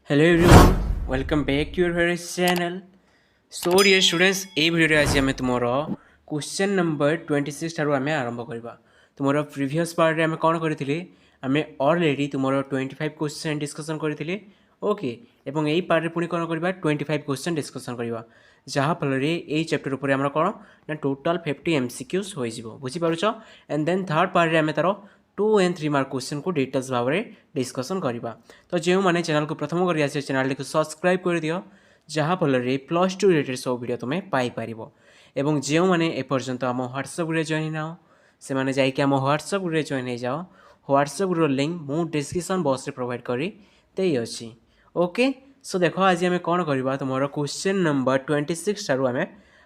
Hello everyone, welcome back to your favorite channel. So dear students, এই ভিডিওରେ ଆଜି ଆମେ ତୁମର क्वेश्चन नंबर 26 ଠାରୁ ଆମେ ଆରମ୍ଭ କରିବା। ତୁମର ପ୍ରିଭିୟସ୍ ପାର୍ଟରେ ଆମେ କ'ଣ କରିଥିଲେ? ଆମେ ଅଲରେଡି ତୁମର 25 क्वेश्चन डिस्कसन କରିଥିଲେ। ओके ଏବଂ ଏହି ପାର୍ଟରେ ପୁଣି କ'ଣ କରିବା? 25 क्वेश्चन डिस्कसन କରିବା। ଯାହା ଫଳରେ ଏହି ଚାପ୍ଟର ଉପରେ ଆମର କ'ଣ ନା ଟୋଟାଲ 50 MCQs ହୋଇଯିବ। ବୁଝିପାରୁଛ? ଏଣ୍ଡ ଦେନ୍ ଥାର୍ଡ ପାର୍ଟରେ ଆମେ ତାର 2 and 3 मार्क क्वेश्चन को डिटेल्स भाव में डिस्कसन करवा। तो जो मैंने चैनल को प्रथम कर चैनल को सब्सक्राइब कर दियो जहाँफल +2 रिलेटेड सब वीडियो तुम्हें पाइपर एवं जो मैंने एपर्यंत आम ह्वाट्सअप ग्रुप जॉइन नाओ से मैंने जाकि आम ह्वाट्सअप ग्रुप जॉइन हो जाओ। ह्वाट्सअप ग्रुप लिंक मु डिस्क्रिप्शन बॉक्स रे प्रोवाइड करी दे अछि। ओके सो देखो आज आम कौन करवा तुम क्वेश्चन नंबर 26 ठारू आम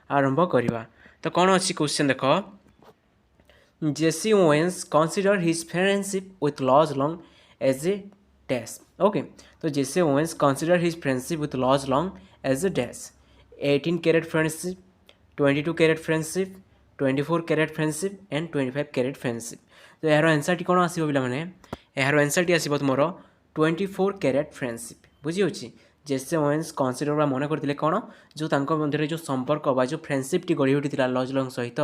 आरंभ करवा। तो कौन अच्छी क्वेश्चन देख Jesse Owens considered his friendship with Lodge Long as a dash. Okay, so Jesse Owens considered his friendship with Lodge Long as a dash. 18 carat friendship, 22 carat friendship, 24 carat friendship and 25 carat friendship. तो यार answer T कौन आसीबो बिला माने यार answer टी आसीबो तुमरो 24 carat friendship बुझी होची। जेसे ओवेन्स कनसीडर मन करते कौन जो मध्य जो संपर्क बा जो फ्रेंडशिप टी गढ़ी उठी लज लंग सहित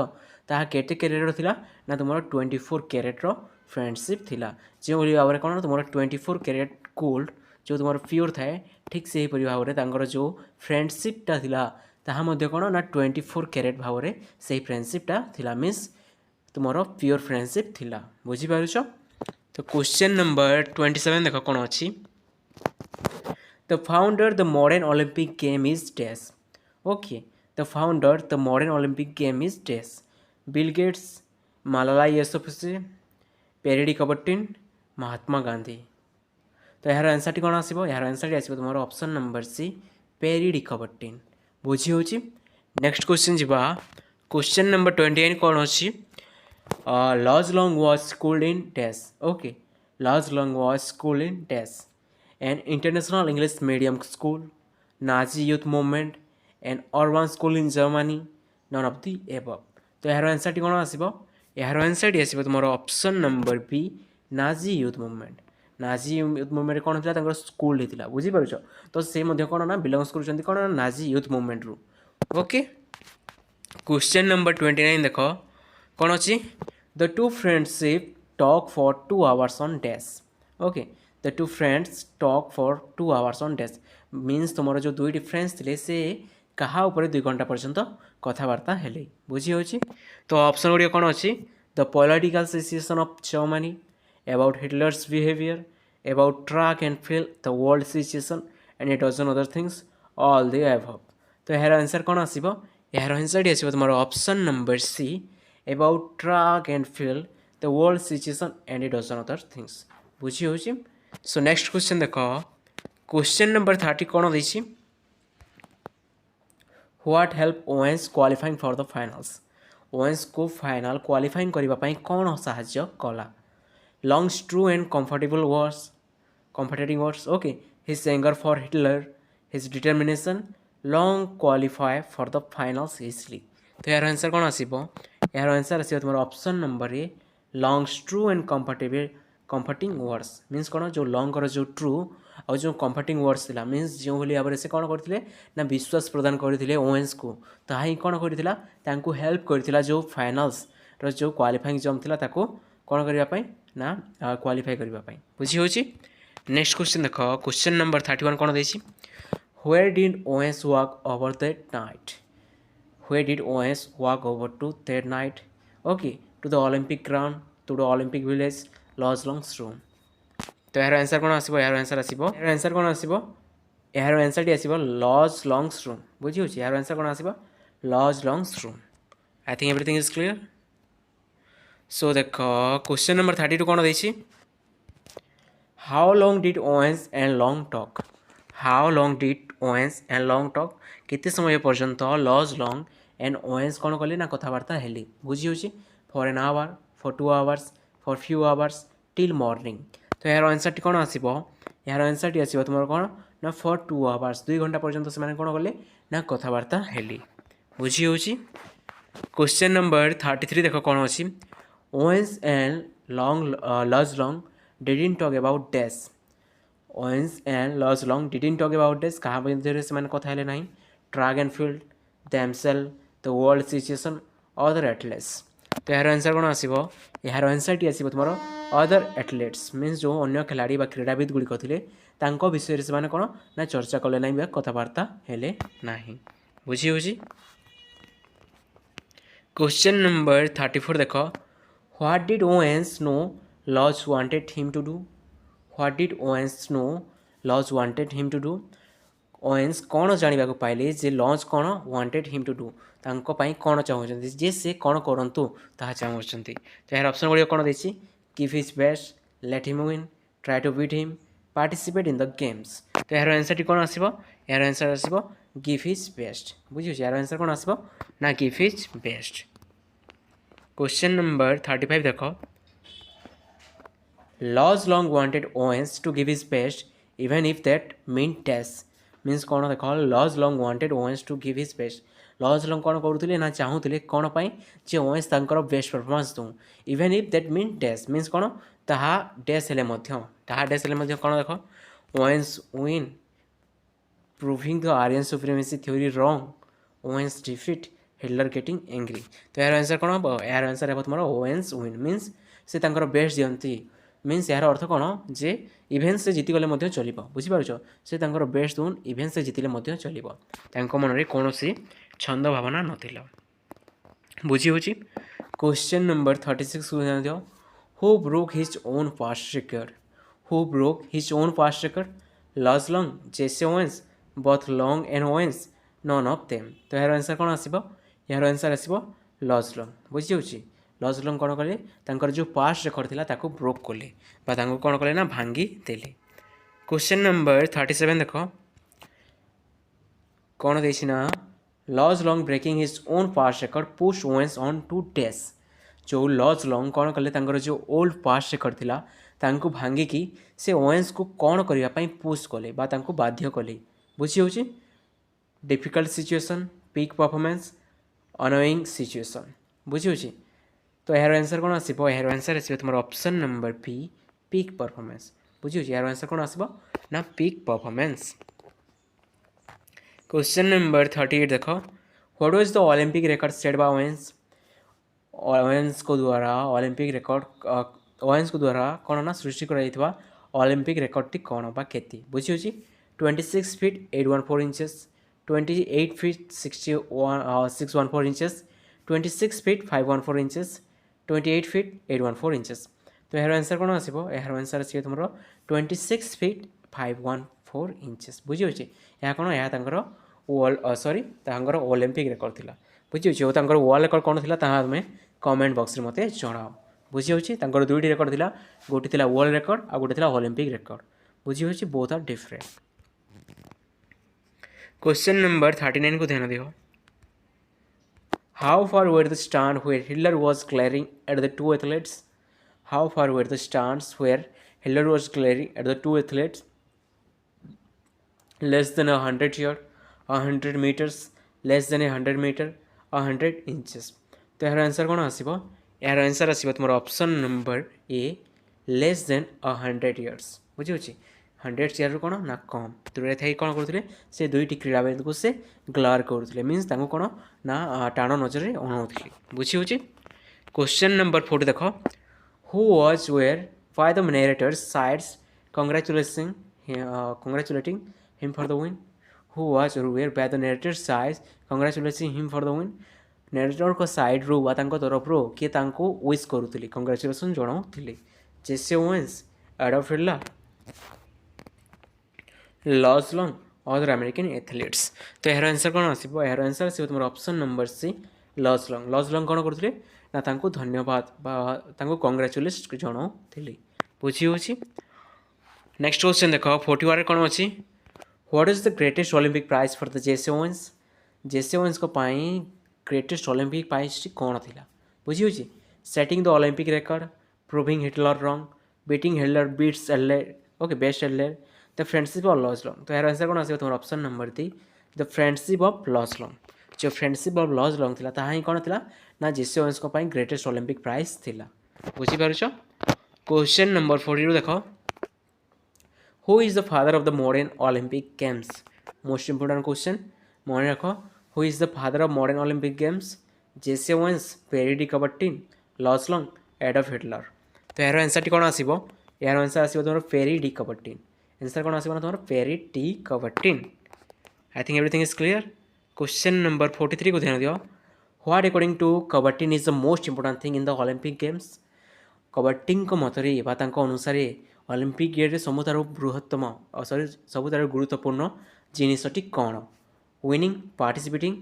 ताहा केते कैरेटर थिला ना तुम 24 कैरेटर फ्रेंडशिप थिला। जो भाव में कौन तुम 24 कैरेट गोल्ड जो तुम प्योर थाए ठीक से भाव में जो फ्रेंडशिपटा थिला ताहा मध्य कौन ना 24 कैरेट भाव में से फ्रेंडशिपटा थिला मीन्स तुम प्योर फ्रेंडशिप थिला। बुझीपारुछ? तो क्वेश्चन नंबर 27 देख कौन अच्छी The founder the modern Olympic game is dash. Okay, the founder the modern Olympic game is dash. Bill Gates, Malala Yousafzai, Perry Coubertin, Mahatma Gandhi. तो यार आंसर टी कौन आसीबो? यार आंसर टी आसीबो तुम्हारा option number C Pierre Coubertin. बुझी होची। नेक्स्ट क्वेश्चन जिबा क्वेश्चन नंबर 28 कौन अछि Luz Long was schooled in dash. Okay, Luz Long was schooled in dash an international English medium school, Nazi youth movement, an urban school in Germany, none of the above. तो यार answer T कौन आसीबो? यार answer टी आसीबो तुम्हारा option number B Nazi youth movement. Nazi youth movement कौन था तांकर स्कूल हितला। बुझी पारुछ? तो से मध्य कौन ना बिलोंग्स करूछंती कौन ना नाजी यूथ मूवमेंट रु। ओके, क्वेश्चन नंबर 29 देखो कौन अछि the two friendship talk for 2 hours on dash. Okay, the two friends talk for 2 hours on dash means तुमर जो दुईटी फ्रेंड्स थे से कहा ऊपर 2 घंटा पर्यंत कथबार्ता हेले। बुझी होची। तो ऑप्शन गुड़िया कौन अच्छी the political situation of Germany, about Hitler's behaviour, about track and field, the world situation and a dozen other things all the above. तो यार आंसर कौन आसीबो? यार आंसर आसीबो तुम्हारा option number C about track and field, the world situation and a dozen other things. बुझी होची। So next question देख क्वेश्चन नंबर 30 कौन देछि what help Owens qualifying for the finals. Owens को फाइनल क्वालिफाइंग करबा पई कौन साहाय्य कला? Long's true and comforting words. Okay, his anger for Hitler, his determination, Long qualify for the finals easily. तो यार आंसर कौन आसीबो? यार आंसर आसीबो तुम्हारा option number A Long's true and comforting words means कौन जो लॉन्ग जो ट्रू और जो कंफर्टिंग वर्ड्स थिला मीन्स जो भली भाव से कौन करते ना विश्वास प्रदान करते ओवेन्स को ताहा ही कौन करथिला तांको हेल्प करथिला जो फाइनल्स रो जो क्वालिफाइंग जम थिला ताको कौन करबा पई ना क्वालिफाई करबा पई। बुझी होची। नेक्स्ट क्वेश्चन देख क्वेश्चन नंबर 31 कौन देछि where did Owens walk over that night. Where did Owens walk over to that night? Okay, to the Olympic ground, to the Olympic village, Luz Long's room. तो यार answer कौन आसीबो? यार answer आसीबो यार answer कौन आसीबो? यार आंसर टी आसीबो लॉज लॉन्ग्स रूम। बुझी होची। यार आंसर कौन आसीबो? Luz Long's room. I think everything is clear. So देखो क्वेश्चन नंबर 32 कौन देछि how long did Owens and Long talk. How long did Owens and Long talk केते समय पर्यंत लॉज लॉन्ग एंड ओवेन्स कौन कले ना कथबार्ता हेली। बुझी होची। For an hour, for 2 hours, for few hours till morning. तो यार आंसर टी कौन आसीबो? यार आंसर टी आसीबो तुमर कौन ना फॉर 2 hours 2 घंटा पर्यंत से माने कौन कले ना कथबार्ता हेली। बुझी होची। क्वेश्चन नंबर 33 देखो कौन अछि Owens and Luz Long didn't talk about dash. Owens and Luz Long didn't talk about this क्या मध्य से कथा हेले ना track and field themselves the world situation other athletes तो यार आंसर कौन आसो यार आंसर टी आसो तुम अदर एथलेट्स मीन्स जो अन्य खिलाड़ी क्रीड़ाविद गुड़िक थे विषय से कौन ना चर्चा कले ना कथबार्ता हेले ना बुझी हो क्वेश्चन नंबर 34 देख what did Owens know Luz wanted him to do what did Owens know Luz wanted him to do Owens कौन जाना पाइले जे लॉज कौन वांटेड हिम टू डू तांको कौन चाहते जे से कौन करूँ ताहा चाहते तो यार ऑप्शन गुड़िक कौन देती give his best let him win try to beat him participate in the games तो यार आंसर टी कौन आसो यार आंसर आसो गिव हिज बेस्ट बुझे यार आंसर कौन आसो ना give his best question number 35 देख Luz Long wanted Owens to give his best even if that mean test means कौन देख Luz Long wanted Owens to give his best Luz Long कौन करुले ना चाहूले कौन पाई जे ओवेन्स तांकर बेस्ट परफॉर्मेंस दूँ even if that mean test means कौन ताहा डेस हेले कौन देख Owens win proving the Aryan supremacy theory wrong Owens defeat Hitler getting angry तो यार आंसर कौन हम यार आंसर है तुम ओवेन्स विन मीन्स से बेस्ट दिखती मीन्स यार अर्थ कौन जे इभेन्ट से जीतीगले चलो बुझीपार से बेस्ट दून इभेन्ट से जीतिले चलो मन में कौन छंद भावना नाला बुझी हो question number 36 who broke his own fast record who broke his own fast record Luz Long Jesse Owens both Long and Owens none of them तो यार आंसर कौन आसो यार आंसर आसो लॉज लॉन्ग बुझी हो लॉज लॉन्ग कौन कले जो पास्ट रेकर्ड थिला ताको ब्रोक कले कौन कले ना भांगी देले क्वेश्चन नंबर 37 देख कौन देसी ना Luz Long breaking his own past record push Owens on to डेस जो लॉज लॉन्ग कौन कले जो ओल्ड पास्ट रेकर्ड थिला तांको भांगिकी से ओवेन्स को कौन करने पुश कले बाध्य कले बुझी हो difficult situation peak performance annoying situation बुझी हो तो यार आंसर कौन आसो यार आंसर आसो तुम option number B peak performance बुझी हो यार आंसर कौन आसो ना पीक परफॉर्मेंस क्वेश्चन नंबर 38 देख what was the Olympic record set by Owens को द्वारा ओलंपिक रिकॉर्ड ओवेन्स को द्वारा कौन ना सृष्टि कर ओलंपिक रिकॉर्ड टी कौन बा केती बुझी हो 26 feet 814 inches 28 feet 614 inches 26 feet 514 inches 28 feet 814 inches तो यार आंसर कौन आसो यार आंसर आसो तुम 26 फीट 514 इंचेस बुझी हो कौन यह सॉरी ओलंपिक रिकॉर्ड थी बुझी हो वर्ल्ड रिकॉर्ड कौन थी तुम्हें कमेंट बॉक्स में मत जनाओ बुझी हो दुईटी रिकॉर्ड थी गोटे थी वर्ल्ड रिकॉर्ड आ गोटे थी ओलंपिक रिकॉर्ड बुझी हो both are different question number 39 को ध्यान दियो how far were the stand where Hitler was glaring at the two athletes how far were the stands where Hitler was glaring at the two athletes less than 100 yard 100 meters less than 100 meter 100 inches तो यार answer कौन आसो यार answer आसो तुम option number ए less than 100 years बुझी हो 100 year कौन ना कम दूर थी कौन करते से दुईटी क्रीड़ाविद को से ग्लार करते मीन्स कौन ना टाण नजर अनाऊे बुझी हो क्वेश्चन नंबर 40 देख who was were by the narrators sides congratulating him for the win who was where by the narrator's sides congratulating him for the win narrator को साइड रू बा तरफ रो किए विश करुले कंग्राचुलेसन जनाऊे Jesse Owens Adolf Hitler Luz Long other American athletes तो यार answer कौन आसो यार आंसर आसो तुम option number C Luz Long कौन करते ना धन्यवाद कंग्राचुलेट जनाऊे बुझी हो नेक्स्ट क्वेश्चन देख 41 कौन अच्छी what is the greatest Olympic prize for the Jesse Owens को ग्रेटेस्ट ओलंपिक प्राइज कौन थी बुझी हो setting the Olympic record proving Hitler wrong beating Hitler beats एल्लेर ओके बेस्ट एल्लेर the friendship of Luz Long तो यार आंसर कौन आसो तुम option number 3 the friendship of Luz Long जो फ्रेंडशिप ऑफ लॉज लॉन्ग थी ताही कौन थी ना जेसे ओवेन्स को ग्रेटेस्ट ओलंपिक प्राइज थी बुझीपार क्वेश्चन नंबर 42 देख who is the father of the modern Olympic games? Most important question मन रख। Who is the father of modern Olympic games? Jesse Owens, Pierre de Coubertin, Luz Long, Adolf Hitler. तो यार answer T कौन आसीबो? यार answer आसीबो तुमर Pierre de कबर्टिन। Answer कौन आसीबो ना तुमर Pierre de Coubertin. I think everything is clear. Question number 43 को ध्यान दियो। What according to Coubertin is the most important thing in the Olympic games? Coubertin मतरे अनुसार ओलंपिक गेम्स सबुठार बृहत्तम सॉरी सबुठार गुरुत्वपूर्ण जिनसटी कौन? विनिंग, पार्टिसिपेटिंग,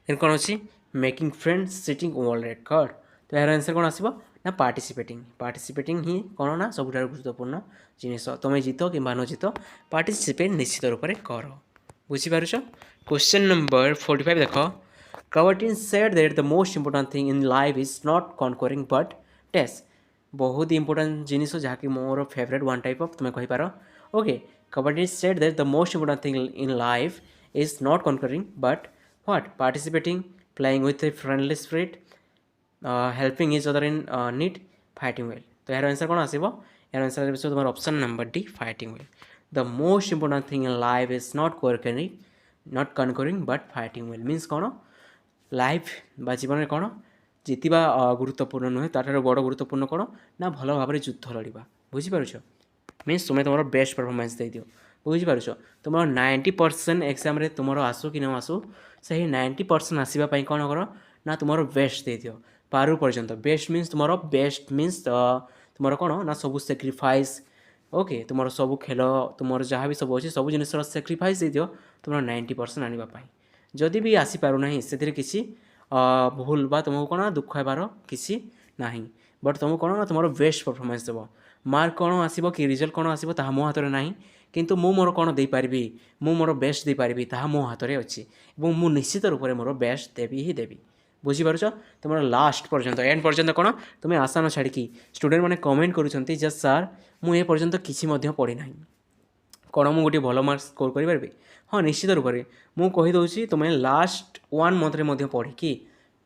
देन कौन अच्छी making friends, setting world record. तो यार आंसर कौन आसो ना पार्टिसिपेटिंग। पार्टिसिपेटिंग ही कौन ना सबुठार गुरुत्वपूर्ण जिनिस। तुम्हें जीत कि न जीत पार्टिसिपेट निश्चित रूप से कर। बुझीपार? क्वेश्चन नंबर 45 देख। Coubertin said that the most important thing in life is not conquering but test. बहुत इंपोर्टेंट जिनिस जहाँकि मोर फेवरेट वन टाइप ऑफ तुम्हें कहींपार। Okay, Coubertin said that the most important thing in life is not conquering but what? Participating, playing with a friendly spirit, helping each other in need, fighting well. तो यार answer कौन आसो? यार answer तुम्हारा option number D, fighting well. The most important thing in life is not conquering but fighting well means कौन? Life बा जीवन में कौन जीतवा गुरुत्वपूर्ण नुहे, तार बड़ गुरुत्वपूर्ण कौन ना भल भाव युद्ध लड़वा। बुझीपार? मीन्स तुम्हें तुम बेस्ट परफॉर्मेंस दे दियो। बुझीपार? तुम 90% एग्जाम तुम आसू कि न आसू से 90% आसवाई कौन कर ना तुम बेस्ट दे दियो पारु पर्यंत। बेस्ट मीन्स तुम बेस्ट मीन्स तुम कौन ना सब सैक्रिफाइस। ओके, तुम सब खेल तुम जहाँ भी सब अच्छे सब जिन सैक्रिफाइस दे दियो तुम 90% आने। जदि भी आसीपारना से किसी भूल बा तुमको कौन दुख होबार किसी ना, बट तुमको कौन ना तुम बेस्ट परफॉर्मेंस देव। मार्क कौन आसो कि रिजल्ट कौन आसो ता मो हाथ में ना, किंतु मु मोर कौन दे पारि मु मोर बेस्ट दे पारि ता मो हाथ में अच्छी और मु निश्चित रूप से मोर बेस्ट देवी ही देवी। बुझीपार? तुम लास्ट पर्यंत एंड पर्यंत कौन तुम्हें आशा न छाड़ी स्टूडेंट मैंने कमेंट करुँच जे सार मुझे पर्यंत किसी पढ़ी ना कौन मुझे गोटे भल मार्क्स स्कोर करें? हाँ, निश्चित रूप से मुझे कहीदे तुम्हें लास्ट 1 मंथ पढ़ी कि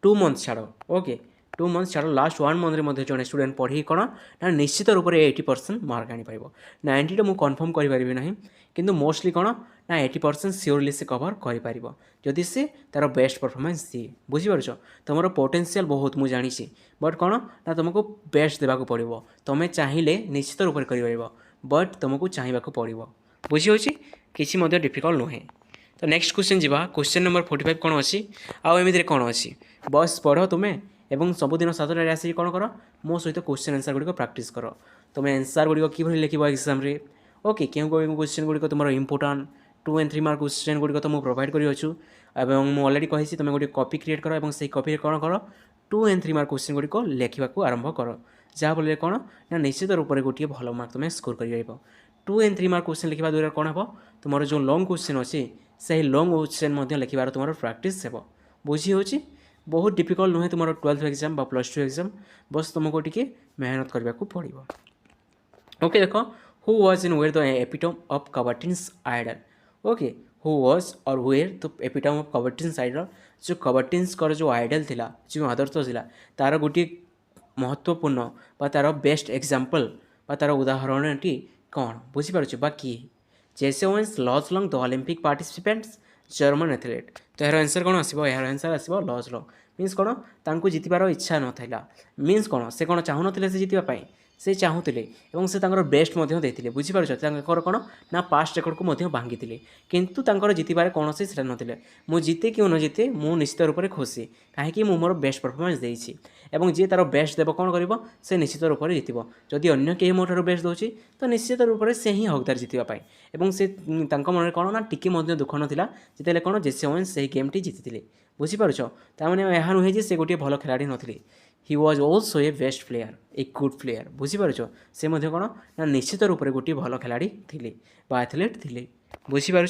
2 मंथ छाड़। ओके, 2 मंथ छाड़ लास्ट 1 मंथ जो स्टूडेंट पढ़ी कौन ना निश्चित रूप से 80% मार्क आनीपर। 90 मुझे कन्फर्म करें ना, किंतु मोस्टली कौन ना 80% सियोरली से कवर कर जदि से तार बेस्ट परफॉर्मेंस दिए। बुझीपार? तुम पोटेंशियल बहुत मुझे जानी, बट कौन ना तुमको बेस्ट देवाक पड़ो। तुम्हें चाहिए निश्चित रूप से कर, बट तुमको चाहिए पड़ो। बुझी हो किसी डिफिकल्ट नुहे। तो नेक्स्ट क्वेश्चन जी। क्वेश्चन नंबर 45 कौन अच्छी आमती कौन अच्छी? बस पढ़ तुम्हें एवं सबुदिन 7टार आसिक कौन कर मो सहित क्वेश्चन आंसर गुड़िक प्राक्ट कर। तुम्हें आंसर गुड़िक कि लिख एग्जाम। ओके, क्यों क्वेश्चन गुड़िक तुम इंपोर्टाट 2 and 3 मार्क क्वेश्चन गुड़िक तो मुझे प्रोवाइड कर अलरेडी कही तुम गोटे कॉपी क्रिएट कर और से कॉपी कौन कर 2 and 3 मार्क क्वेश्चन गुड़िक लिखा आरंभ कर, जहाँफल कौन ना निश्चित रूप से गोटे भल मार्क तुम्हें स्कोर कर। 2 and 3 मार्क क्वेश्चन लिखा द्वारा कौन हम तुम जो लंग क्वेश्चन अच्छी से लंग क्वेश्चन लिखार तुम प्राक्टिस हो। बुझी हो बहुत डिफिकल्ट नुहे तुम 12th एग्जाम +2 एग्जाम, बस तुमको टी मेहनत करने को पड़ो। ओके, देख who was in were the epitome of Coubertin's idol. Okay, who was or were the epitome of Coubertin's idol. जो कबड्डीज जो आइडल थिला, जो आदर्श थिला, तार गोटे महत्वपूर्ण तार बेस्ट एग्जाम्पल तार उदाहरणटी कौन? बुझीपार बा किए? Jesse Owens, Luz Long, the Olympic participants, German athlete. तो यार आंसर कौन आसो? यार आंसर आसो लॉज लंग। मीन्स कौन तांको जीतबार इच्छा नाला, मीन्स कौन से कौन चाहून से जीतवाई से चाहूले और से बेस्ट देते। बुझीपार? कौन ना पास्ट रेकर्ड को भांगी किंतु जीतबार कौन से ना मु जीते कि न जीते मु निश्चित रूप से खुशी कहीं मोर बेस्ट परफॉर्मेंस देती और जी तार बेस्ट देव कौन कर से निश्चित रूप से जीत। जदि अन्य कहीं मोटर बेस्ट दूसरी तो निश्चित रूप से से ही हकदार जीतवाई से मन कौन ना टिके दुख नाला जिते कौन जेसी ओवेन्स से गेमटी जीति। बुझीपार? ताने यह नुहे से गोटे भल खिलाड़ी नी, he was also a best player, a good player. बुझीपार? से कौन ना निश्चित रूप से गोटे भल खिलाड़ी थे एथलीट थे। बुझीपार?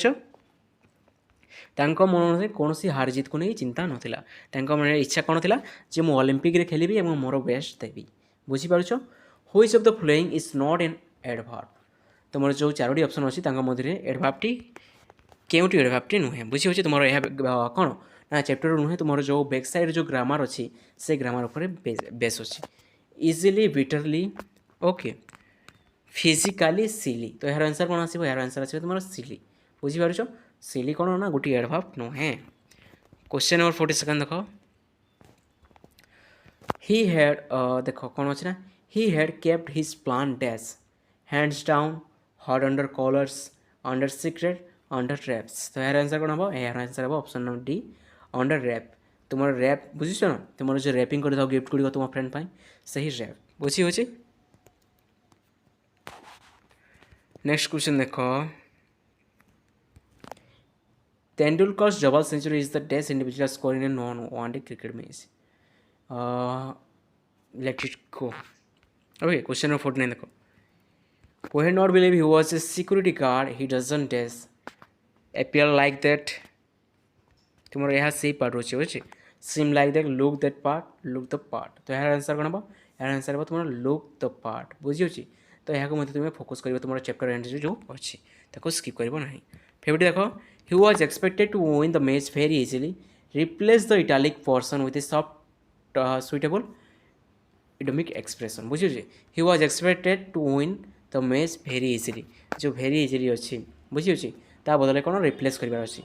मन में कौन हार जीत को नहीं चिंता नाला, मन इच्छा कौन थी जे मु ओलंपिक रे खेली और मोर बेस्ट देवी। बुझीपार? Which of the following is not an adverb. तुम जो 4टी ऑप्शन अच्छी मध्य एडवर्बटी केउटी एडवर्बटी नुहे। बुझी हो तुम यह कौन ना चैप्टर नुहे तुम जो बैक साइड जो ग्रामर अच्छी से ग्रामर उपर बेस अच्छी। इजिली, बिटरली, ओके, फिजिकाली सिली तो यार आंसर कौन आसो यार आंसर आसो तुम सिली बुझीपार सिली कौन ना गोटे एडवर्ब नुहे क्वेश्चन नंबर 42 देख ही हैड देख कौन अच्छे ना he had kept his plan dash hands down hot under collars under secret under wraps तो यार आंसर कौन हम यार आंसर हम option number D under wrap तुम रैप बुझीच ना तुम जो रैपिंग कर गिफ्ट गुड़िक तुम फ्रेंड पाई सही रैप बुझी हो नेक्स्ट क्वेश्चन देख Tendulkar's double century is the best individual score in a non one day cricket match let it go okay question number 49 देखो We not believe he was a security guard. He doesn't appear like that. तुम्हारा यहाँ से part होचे होचे seem like that look that part तो यार answer कौन हम यार आंसर हम तुम्हारा look the part बुझी होची तो यहाँ को मत तुम्हें फोकस करियो तुम्हारा चैप्टर एंड जो अच्छी ताको स्किप करियो नहीं फेवरेट देखो he was expected to win the match very easily replace the italic portion with a soft suitable idiomatic expression बुझी होची he was expected to win the match very easily जो भेरी easily अच्छी बुझी अच्छी ता बदले कौन रिप्लेस करार अच्छी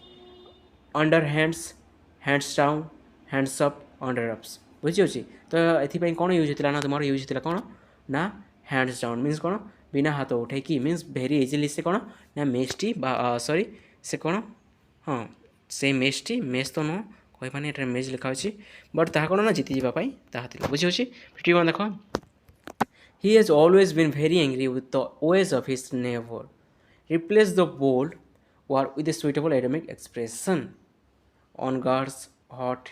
under hands down hands up under ups बुझी अच्छी तो ये कौन यूज होता ना तुम यूज होता कौन ना हैंड्स डाउन मीन्स कौन बिना हाथ उठे कि मीन्स भेरी इजिली से कौन ना मैचटी सॉरी से कौन हाँ से मैचटी मैच तो नुह कहबानी ये मैच लिखा अच्छी बट ता कौन ना जीति जावाई ताहा बुझी अच्छी 51 देख He has always been very angry with the ways of his neighbor. Replace the bold word with a suitable idiomatic expression. On guards, hot.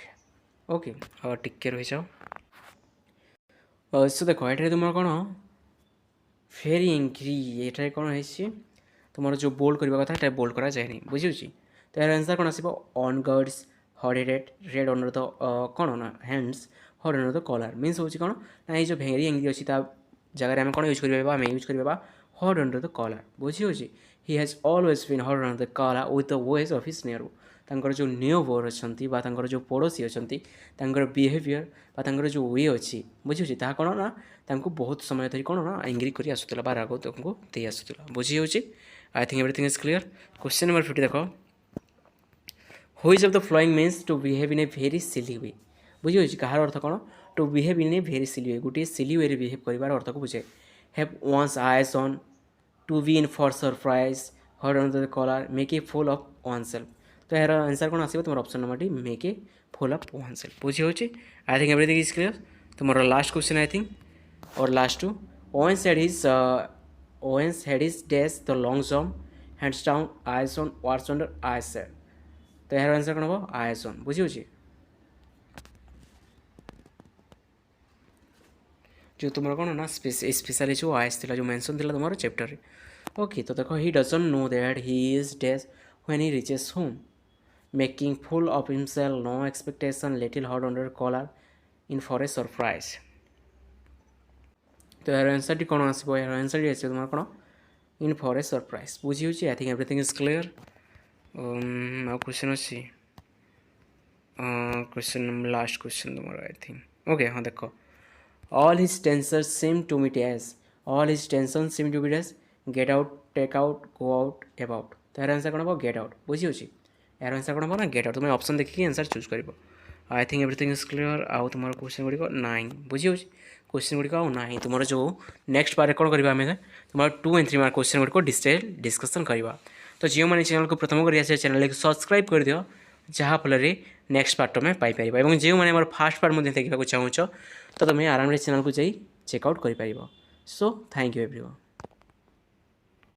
Okay, take care of yourself. So देखो ये तुम कौन very angry ये कौन है तुम जो bold करवा कथा बोल्ड करा जाए बुझी तो यार आंसर कौन आसो on guards hot headed red under the कौन ना hands hot under the collar means हूँ कौन ना ये जो भेरी एंग्री अच्छी जगह आम कौन यूज करवा आम यूज करवा हॉट अंडर द कॉलर बुझी हो he has always been hot under the collar with the ways of his near तांकर जो न्यूबर अच्छा जो पड़ोसी अच्छा बिहेवियर जो वे अच्छी बुझी ता कौन ना तांको बहुत समय धरी कौन ना एंग्री कर आसूला राग तुमको दे आसूला बुझी हो I think everything is clear question number 50 देख which of the following means to behave in a very silly way बुझी हो कहार अर्थ कौन to behave in a very silly वे गोटे सिली वे बिहेव कर अर्थ को बुझे have one's eyes on to be in for surprise hot under the collar make a fool of oneself तो यार आंसर कौन आसो तुम option number D make a fool of oneself बुझी हो I think everything is clear तुम्हारा last question I think और last to Owens had his dash the long jump hands down eyes on wars under eyes set तो यार answer कौन हम eyes on बुझी हो जो तुम कौन ना स्पेशली जो आइस जो मेंशन थी तुम चैप्टर ओके तो देखो he doesn't know that he is dash when he reaches home making fool of himself no expectation little hot under collar in for a surprise तो यार आंसर टी कौन आसो यार आंसर टी आसो तुम कौन इन फॉर ए सरप्राइज बुझी हो I think everything is clear question अच्छी क्वेश्चन लास्ट क्वेश्चन तुम आई थिंक ओके हाँ देखो all his tensions seem to be dash all his tensions seem to be dash get out take out go out about तो यार answer कौन हम get out बुझी हो यार आंसर कौन हम ना गेट आउट तुम ऑप्शन देखिए आंसर चूज कर आई थिंक एवरीथिंग इज क्लीयर आउ तुम क्वेश्चन गुड़िक ना बुझी हो क्वेश्चन गुड़िक आउ ना तुम जो नेक्स्ट पार्ट कौन करवा आम तुम 2 and 3 मार्क क्वेश्चन गुड़िक डिटेल डिस्कसन करवा तो जो मैंने चैनल को प्रथम कर चैनल को सब्सक्राइब कर दियो जहाँफल नेक्स्ट पार्ट में पाइपर और जो मैंने मोर फास्ट पार्ट देखा चाहूँ तो तुम्हें आराम से चैनल को जाई चेकआउट कर सो थैंक यू एवरीवन।